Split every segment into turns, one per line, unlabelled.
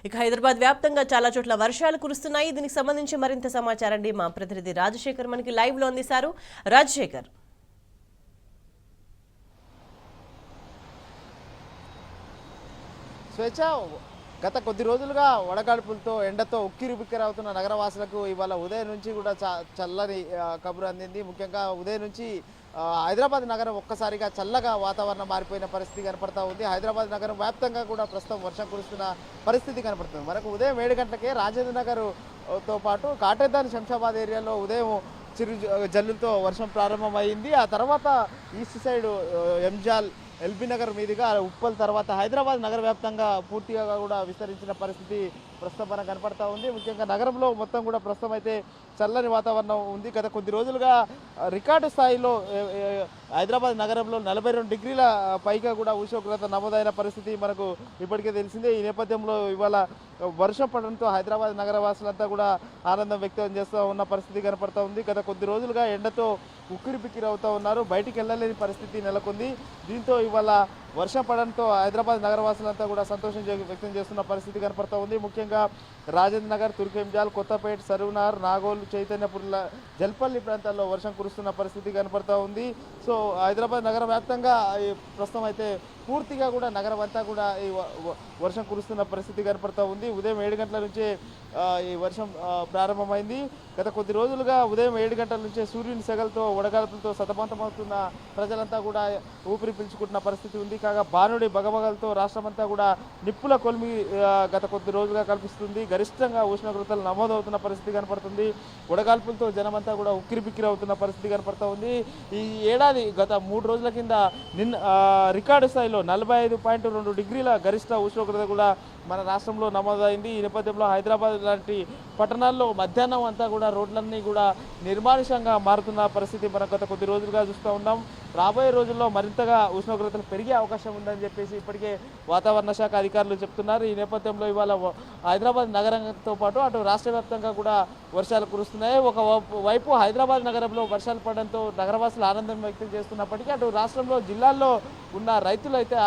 ఇక హైదరాబాద్ వ్యాప్తంగా చాలా చోట్ల వర్షాలు కురుస్తున్నాయి. దీనికి సంబంధించి మరింత సమాచారాన్ని మా ప్రతినిధి రాజశేఖర్ మనకి లైవ్ లో అందిస్తారు. రాజశేఖర్,
స్వేచ్ఛ గత కొద్ది రోజులుగా వడగాడ్పులతో ఎండతో ఉక్కిరిబిక్కిరవుతున్న నగరవాసులకు ఇవాళ ఉదయం నుంచి కూడా చల్లని కబురు అందింది. ముఖ్యంగా ఉదయం నుంచి హైదరాబాద్ నగరం ఒక్కసారిగా చల్లగా వాతావరణం మారిపోయిన పరిస్థితి కనపడతా ఉంది. హైదరాబాద్ నగరం వ్యాప్తంగా కూడా ప్రస్తుతం వర్షం కురుస్తున్న పరిస్థితి కనపడుతుంది. మనకు ఉదయం 7 గంటలకే రాజేంద్ర నగర్ తో పాటు కాటేదాన్ శంషాబాద్ ఏరియాలో ఉదయం చిరు జల్లులతో వర్షం ప్రారంభమైంది. ఆ తర్వాత ఈస్ట్ సైడ్ ఎంజాల్ ఎల్బీ నగర్ మీదుగా ఉప్పల్ తర్వాత హైదరాబాద్ నగర వ్యాప్తంగా పూర్తిగా కూడా విస్తరించిన పరిస్థితి ప్రస్తుతం మనకు కనపడతా ఉంది. ముఖ్యంగా నగరంలో మొత్తం కూడా ప్రస్తుతం అయితే చల్లని వాతావరణం ఉంది. గత కొద్ది రోజులుగా రికార్డు స్థాయిలో హైదరాబాద్ నగరంలో 42 డిగ్రీల పైగా కూడా ఉష్ణోగ్రత నమోదైన పరిస్థితి మనకు ఇప్పటికే తెలిసిందే. ఈ నేపథ్యంలో ఇవాళ వర్షం పడడంతో హైదరాబాద్ నగర వాసులంతా కూడా ఆనందం వ్యక్తం చేస్తూ ఉన్న పరిస్థితి కనపడతా ఉంది. గత కొద్ది రోజులుగా ఎండతో ఉక్కిరిబిక్కిరి అవుతూ ఉన్నారు. బయటికి వెళ్ళలేని పరిస్థితి నెలకొంది. దీంతో ఇవాళ వర్షం పడడంతో హైదరాబాద్ నగరవాసులంతా కూడా సంతోషం వ్యక్తం చేస్తున్న పరిస్థితి కనపడతా ఉంది. ముఖ్యంగా రాజేంద్ర నగర్, తుర్కెంజాల్, కొత్తపేట, సరూనార్, నాగోల్, చైతన్యపుర్ల, జల్పల్లి ప్రాంతాల్లో వర్షం కురుస్తున్న పరిస్థితి కనపడతా ఉంది. సో హైదరాబాద్ నగర వ్యాప్తంగా ప్రస్తుతం అయితే పూర్తిగా కూడా నగరం అంతా కూడా ఈ వర్షం కురుస్తున్న పరిస్థితి కనపడతా ఉంది. ఉదయం 7 గంటల నుంచే ఈ వర్షం ప్రారంభమైంది. గత కొద్ది రోజులుగా ఉదయం 7 గంటల నుంచే సూర్యుని సెగలతో వడగాల్పులతో సతమతమవుతున్న ప్రజలంతా కూడా ఊపిరి పీల్చుకుంటున్న పరిస్థితి ఉంది. కాగా బానుడి బగబగలతో రాష్ట్రమంతా కూడా నిప్పుల కొలిమి గత కొద్ది రోజులుగా కల్పిస్తుంది. గరిష్టంగా ఉష్ణోగ్రతలు నమోదవుతున్న పరిస్థితి కనపడుతుంది. వడగాల్పులతో జనమంతా కూడా ఉక్కిరిబిక్కిరి అవుతున్న పరిస్థితి కనపడతా ఉంది. ఈ ఏడాది గత 3 రోజుల కింద రికార్డు స్థాయిలో 45.2 డిగ్రీల గరిష్ట ఉష్ణోగ్రత కూడా మన రాష్ట్రంలో నమోదైంది. ఈ నేపథ్యంలో హైదరాబాద్ లాంటి పట్టణాల్లో మధ్యాహ్నం అంతా కూడా రోడ్లన్నీ కూడా నిర్మానుషంగా మారుతున్న పరిస్థితి మనం గత కొద్ది రోజులుగా చూస్తూ ఉన్నాం. రాబోయే రోజుల్లో మరింతగా ఉష్ణోగ్రతలు పెరిగే అవకాశం ఉందని చెప్పేసి ఇప్పటికే వాతావరణ శాఖ అధికారులు చెప్తున్నారు. ఈ నేపథ్యంలో ఇవాళ హైదరాబాద్ నగరంతో పాటు అటు రాష్ట్ర వ్యాప్తంగా కూడా వర్షాలు కురుస్తున్నాయి. ఒక వైపు హైదరాబాద్ నగరంలో వర్షాలు పడడంతో నగరవాసులు ఆనందం వ్యక్తం చేస్తున్నప్పటికీ అటు రాష్ట్రంలో జిల్లాల్లో ఉన్న రైతులు అయితే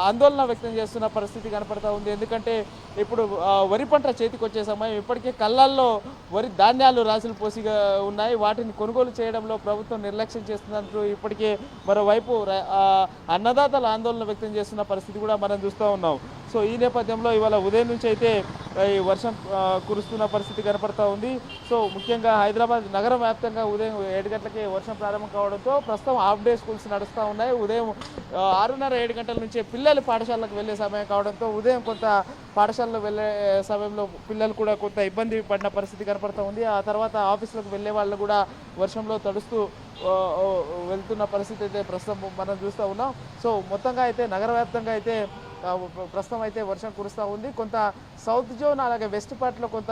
ఆందోళన వ్యక్తం చేస్తున్న పరిస్థితి కనపడతా ఉంది. ఎందుకంటే ఇప్పుడు వరి పంట చేతికి వచ్చే సమయం, ఇప్పటికే కళ్ళల్లో వరి ధాన్యాలు రాసులు పోసిగా ఉన్నాయి. వాటిని కొనుగోలు చేయడంలో ప్రభుత్వం నిర్లక్ష్యం చేస్తున్నట్లు ఇప్పటికే మరోవైపు అన్నదాతలు ఆందోళన వ్యక్తం చేస్తున్న పరిస్థితి కూడా మనం చూస్తూ ఉన్నాం. సో ఈ నేపథ్యంలో ఇవాళ ఉదయం నుంచి అయితే ఈ వర్షం కురుస్తున్న పరిస్థితి కనపడతా ఉంది. సో ముఖ్యంగా హైదరాబాద్ నగరం వ్యాప్తంగా ఉదయం 7 గంటలకే వర్షం ప్రారంభం కావడంతో ప్రస్తుతం హాఫ్ డే స్కూల్స్ నడుస్తూ ఉన్నాయి. ఉదయం 6:30-7 గంటల నుంచే పిల్లలు పాఠశాలకు వెళ్ళే సమయం కావడంతో ఉదయం కొంత పాఠశాలలో వెళ్ళే సమయంలో పిల్లలు కూడా కొంత ఇబ్బంది పడిన పరిస్థితి కనపడతా ఉంది. ఆ తర్వాత ఆఫీసులకు వెళ్ళే వాళ్ళు కూడా వర్షంలో తడుస్తూ వెళ్తున్న పరిస్థితి అయితే ప్రస్తుతం మనం చూస్తూ ఉన్నాం. సో మొత్తంగా అయితే నగర వ్యాప్తంగా అయితే ప్రస్తుతం అయితే వర్షం కురుస్తూ ఉంది. కొంత సౌత్ జోన్ అలాగే వెస్ట్ పార్ట్లో కొంత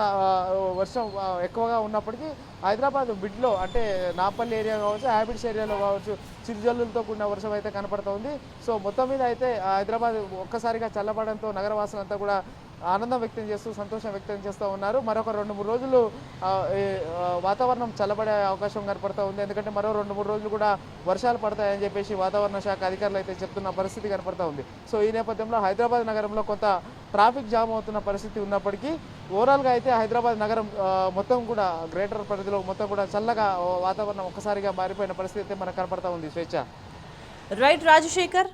వర్షం ఎక్కువగా ఉన్నప్పటికీ హైదరాబాద్ మిడ్లో అంటే నాపల్లి ఏరియా కావచ్చు, హ్యాబిట్స్ ఏరియాలో కావచ్చు చిరుజల్లులతో కూడిన వర్షం అయితే కనపడుతూ ఉంది. సో మొత్తం మీద అయితే హైదరాబాద్ ఒక్కసారిగా చల్లబడంతో నగరవాసులంతా కూడా ఆనందం వ్యక్తం చేస్తూ సంతోషం వ్యక్తం చేస్తూ ఉన్నారు. మరొక 2-3 రోజులు వాతావరణం చల్లబడే అవకాశం కనపడుతూ ఉంది. ఎందుకంటే మరో 2-3 రోజులు కూడా వర్షాలు పడతాయని చెప్పేసి వాతావరణ శాఖ అధికారులు అయితే చెప్తున్న పరిస్థితి కనపడుతూ ఉంది. సో ఈ నేపథ్యంలో హైదరాబాద్ నగరంలో కొంత ట్రాఫిక్ జామ్ అవుతున్న పరిస్థితి ఉన్నప్పటికీ ఓవరాల్గా అయితే హైదరాబాద్ నగరం మొత్తం కూడా గ్రేటర్ పరిధిలో మొత్తం కూడా చల్లగా వాతావరణం ఒక్కసారిగా మారిపోయిన పరిస్థితి అయితే మనకు కనపడతా ఉంది. స్వేచ్ఛ.
రైట్ రాజశేఖర్.